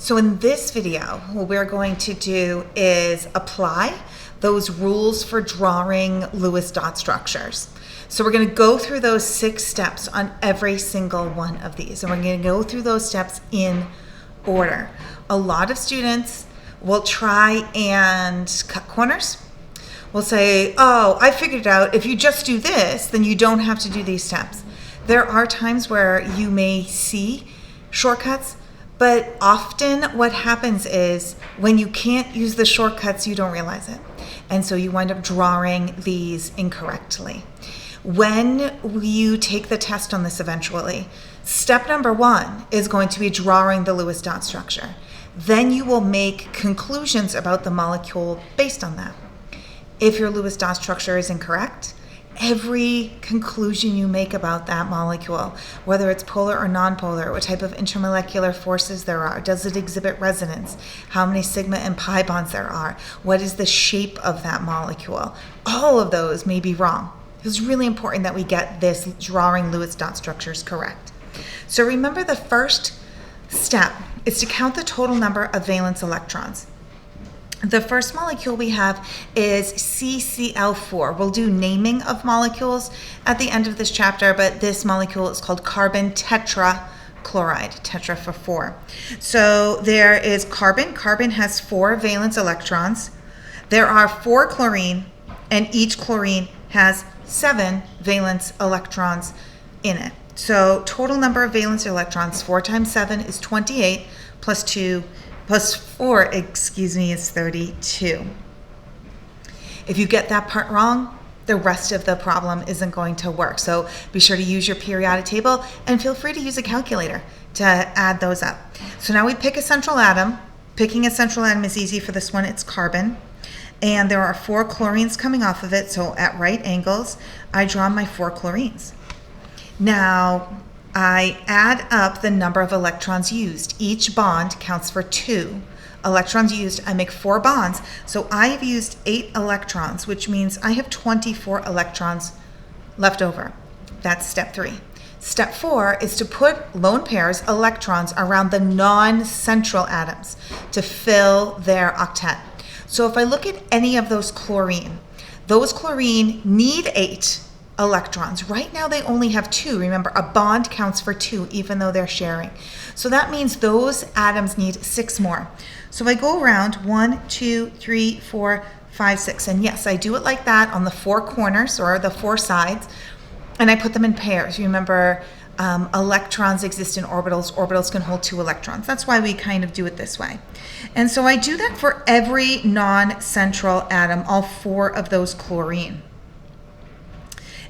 So in this video, what we're going to do is apply those rules for drawing Lewis dot structures. So we're going to go through those 6 steps on every single one of these, and we're going to go through those steps in order. A lot of students will try and cut corners. We'll say, oh, I figured it out. If you just do this, then you don't have to do these steps. There are times where you may see shortcuts, but often what happens is when you can't use the shortcuts, you don't realize it. And so you wind up drawing these incorrectly. When you take the test on this eventually, step number 1 is going to be drawing the Lewis dot structure. Then you will make conclusions about the molecule based on that. If your Lewis dot structure is incorrect, every conclusion you make about that molecule, whether it's polar or nonpolar, what type of intermolecular forces there are, does it exhibit resonance, how many sigma and pi bonds there are, what is the shape of that molecule, all of those may be wrong. It's really important that we get this drawing Lewis dot structures correct. So remember, the first step is to count the total number of valence electrons. The first molecule we have is CCl4. We'll do naming of molecules at the end of this chapter, but this molecule is called carbon tetrachloride, tetra for 4. So there is carbon. Carbon has 4 valence electrons. There are 4 chlorine, and each chlorine has 7 valence electrons in it. So total number of valence electrons, 4 times 7 is 28, plus 4 is 32. If you get that part wrong, the rest of the problem isn't going to work. So be sure to use your periodic table and feel free to use a calculator to add those up. So now we pick a central atom. Picking a central atom is easy for this one. It's carbon. And there are 4 chlorines coming off of it. So at right angles, I draw my 4 chlorines. Now, I add up the number of electrons used. Each bond counts for 2 electrons used. I make 4 bonds. So I've used 8 electrons, which means I have 24 electrons left over. That's step 3. Step 4 is to put lone pairs, electrons, around the non-central atoms to fill their octet. So if I look at any of those chlorine need 8 electrons. Right now they only have 2. Remember, a bond counts for 2 even though they're sharing. So that means those atoms need 6 more. So I go around 1, 2, 3, 4, 5, 6. And yes, I do it like that on the 4 corners or the 4 sides. And I put them in pairs. Remember, electrons exist in orbitals. Orbitals can hold 2 electrons. That's why we kind of do it this way. And so I do that for every non-central atom, all 4 of those chlorine.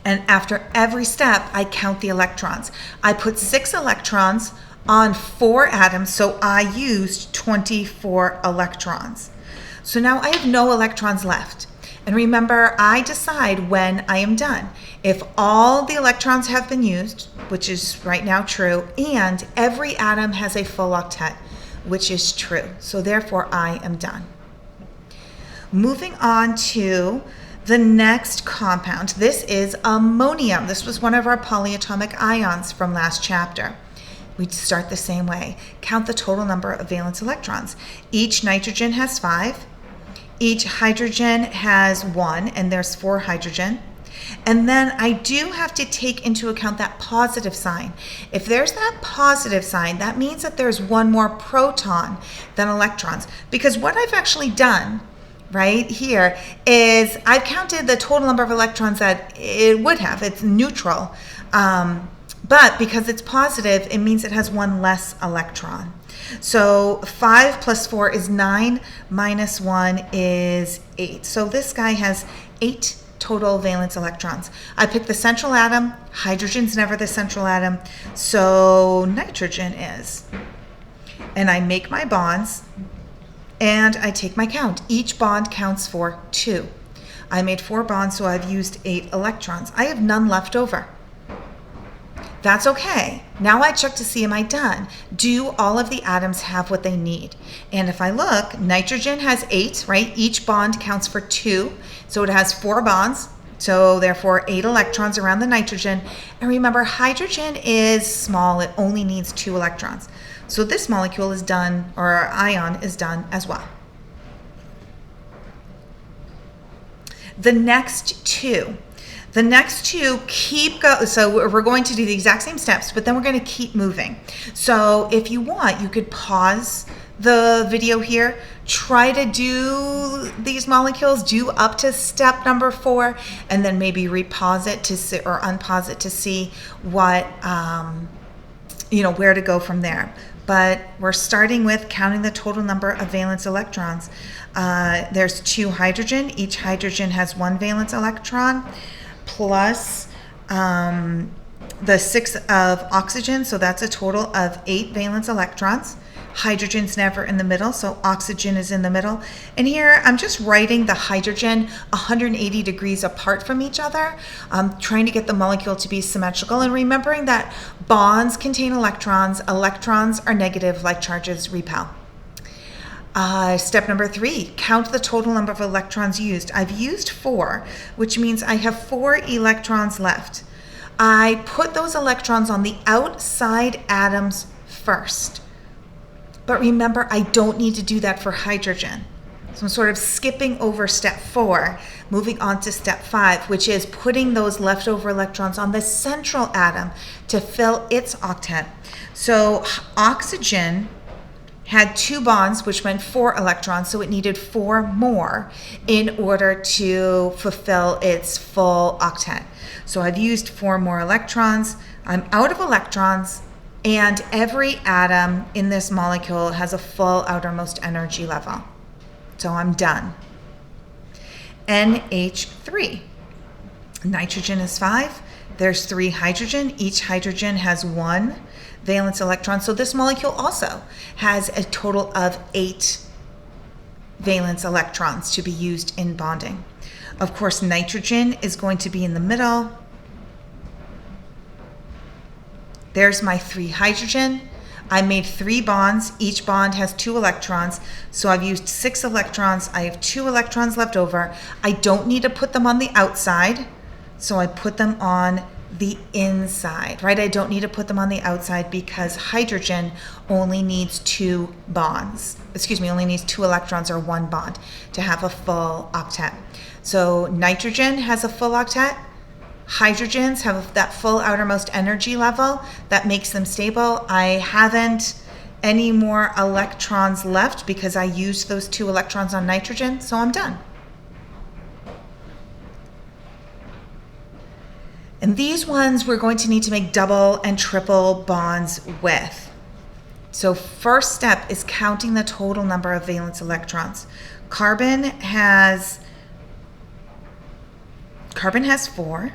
And after every step, I count the electrons. I put 6 electrons on 4 atoms, so I used 24 electrons. So now I have no electrons left. And remember, I decide when I am done. If all the electrons have been used, which is right now true, and every atom has a full octet, which is true. So therefore, I am done. Moving on to the next compound. This is ammonium. This was one of our polyatomic ions from last chapter. We start the same way. Count the total number of valence electrons. Each nitrogen has 5. Each hydrogen has 1, and there's 4 hydrogen. And then I do have to take into account that positive sign. If there's that positive sign, that means that there's 1 more proton than electrons. Because what I've actually done right here is I've counted the total number of electrons that it would have. It's neutral. But because it's positive, it means it has 1 less electron. So 5 plus 4 is 9, minus 1 is 8. So this guy has 8 total valence electrons. I pick the central atom. Hydrogen's never the central atom, so nitrogen is. And I make my bonds, and I take my count. Each bond counts for 2. I made 4 bonds, so I've used 8 electrons. I have none left over. That's okay. Now I check to see, am I done? Do all of the atoms have what they need? And if I look, nitrogen has 8, right? Each bond counts for 2. So it has 4 bonds. So therefore 8 electrons around the nitrogen. And remember, hydrogen is small. It only needs 2 electrons. So this molecule is done, or ion is done as well. The next two keep going. So we're going to do the exact same steps, but then we're going to keep moving. So if you want, you could pause the video here, try to do these molecules, do up to step number 4, and then maybe repause it to see, or unpause it to see what, where to go from there. But we're starting with counting the total number of valence electrons. There's 2 hydrogen. Each hydrogen has 1 valence electron, plus the 6 of oxygen, so that's a total of 8 valence electrons. Hydrogen's never in the middle, so oxygen is in the middle. And here I'm just writing the hydrogen 180 degrees apart from each other, trying to get the molecule to be symmetrical, and remembering that bonds contain electrons. Electrons are negative, like charges repel. Step number 3, count the total number of electrons used. I've used 4, which means I have 4 electrons left. I put those electrons on the outside atoms first. But remember, I don't need to do that for hydrogen. So I'm sort of skipping over step 4, moving on to step 5, which is putting those leftover electrons on the central atom to fill its octet. So oxygen had 2 bonds, which meant 4 electrons, so it needed 4 more in order to fulfill its full octet. So I've used 4 more electrons. I'm out of electrons, and every atom in this molecule has a full outermost energy level. So I'm done. NH3. Nitrogen is 5. There's 3 hydrogen. Each hydrogen has 1 valence electron. So this molecule also has a total of 8 valence electrons to be used in bonding. Of course, nitrogen is going to be in the middle. There's my 3 hydrogen. I made 3 bonds. Each bond has 2 electrons. So I've used 6 electrons. I have 2 electrons left over. I don't need to put them on the outside, so I put them on the inside, right? I don't need to put them on the outside because hydrogen only needs 2 bonds. Only needs 2 electrons or 1 bond to have a full octet. So nitrogen has a full octet. Hydrogens have that full outermost energy level that makes them stable. I haven't any more electrons left because I used those 2 electrons on nitrogen, so I'm done. And these ones we're going to need to make double and triple bonds with. So first step is counting the total number of valence electrons. Carbon has 4.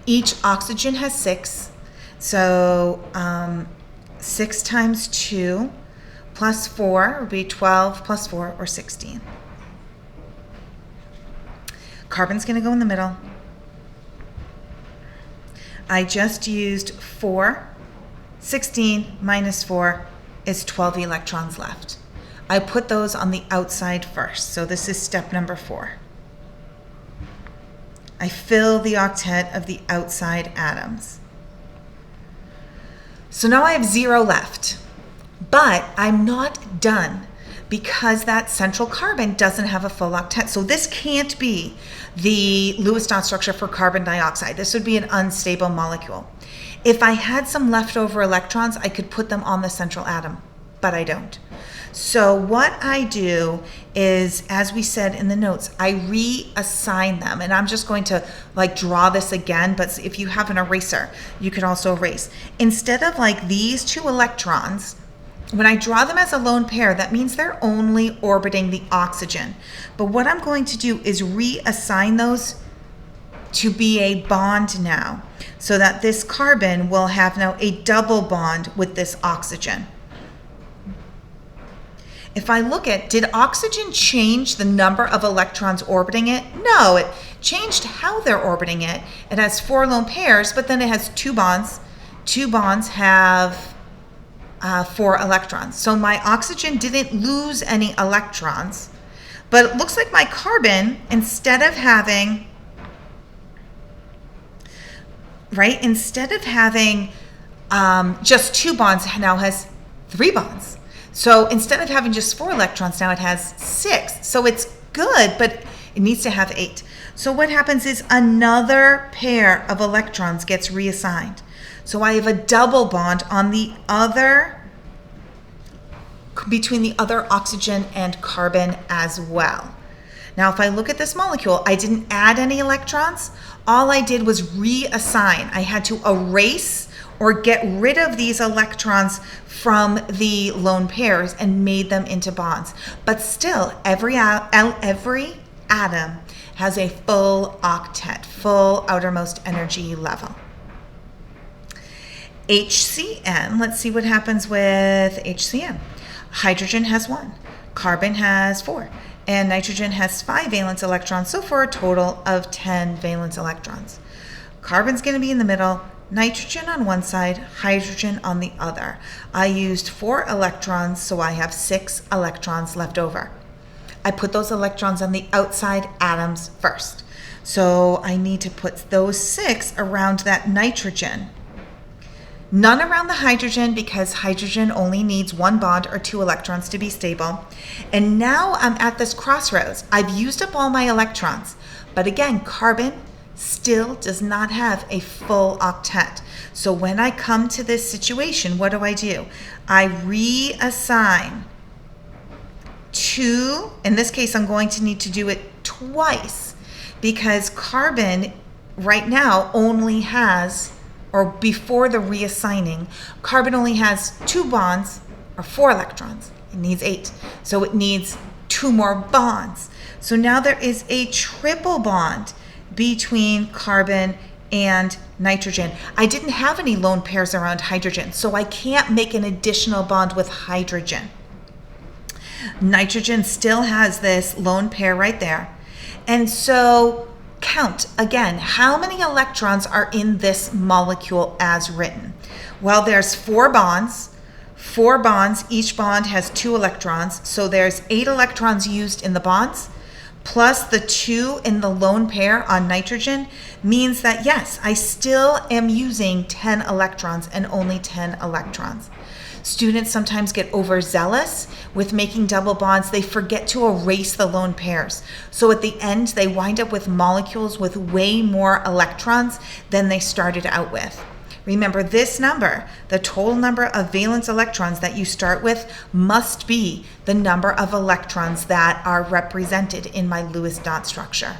Each oxygen has 6. So 6 times 2 plus 4 would be 12 plus 4, or 16. Carbon's going to go in the middle. I just used 4. 16 minus 4 is 12 electrons left. I put those on the outside first. So this is step number 4. I fill the octet of the outside atoms. So now I have 0 left, but I'm not done because that central carbon doesn't have a full octet. So this can't be the Lewis dot structure for carbon dioxide. This would be an unstable molecule. If I had some leftover electrons, I could put them on the central atom, but I don't. So what I do is, as we said in the notes, I reassign them. And I'm just going to draw this again, but if you have an eraser, you could also erase. Instead of these 2 electrons, when I draw them as a lone pair, that means they're only orbiting the oxygen. But what I'm going to do is reassign those to be a bond now, so that this carbon will have now a double bond with this oxygen. If I look at, did oxygen change the number of electrons orbiting it? No, it changed how they're orbiting it. It has 4 lone pairs, but then it has 2 bonds. 2 bonds have 4 electrons. So my oxygen didn't lose any electrons, but it looks like my carbon, instead of having right? Instead of having just 2 bonds, now has 3 bonds. So instead of having just 4 electrons, now it has 6. So it's good, but it needs to have 8. So what happens is another pair of electrons gets reassigned. So I have a double bond on the other, between the other oxygen and carbon as well. Now, if I look at this molecule, I didn't add any electrons. All I did was reassign. I had to erase or get rid of these electrons from the lone pairs and made them into bonds. But still, every atom has a full octet, full outermost energy level. HCN, let's see what happens with HCN. Hydrogen has 1, carbon has 4, and nitrogen has 5 valence electrons, so for a total of 10 valence electrons. Carbon's going to be in the middle, nitrogen on one side, hydrogen on the other. I used 4 electrons, so I have 6 electrons left over. I put those electrons on the outside atoms first. So I need to put those 6 around that nitrogen. None around the hydrogen, because hydrogen only needs 1 bond or 2 electrons to be stable. And now I'm at this crossroads. I've used up all my electrons, but again, carbon still does not have a full octet. So when I come to this situation, what do? I reassign 2, in this case I'm going to need to do it twice, because carbon right now only has, or before the reassigning, carbon only has 2 bonds or 4 electrons. It needs 8. So it needs 2 more bonds. So now there is a triple bond between carbon and nitrogen. I didn't have any lone pairs around hydrogen, so I can't make an additional bond with hydrogen. Nitrogen still has this lone pair right there. And so count again, how many electrons are in this molecule as written? Well, there's 4 bonds. 4 bonds, each bond has 2 electrons. So there's 8 electrons used in the bonds, plus the 2 in the lone pair on nitrogen, means that yes, I still am using 10 electrons and only 10 electrons. Students sometimes get overzealous with making double bonds. They forget to erase the lone pairs. So at the end, they wind up with molecules with way more electrons than they started out with. Remember, this number, the total number of valence electrons that you start with, must be the number of electrons that are represented in my Lewis dot structure.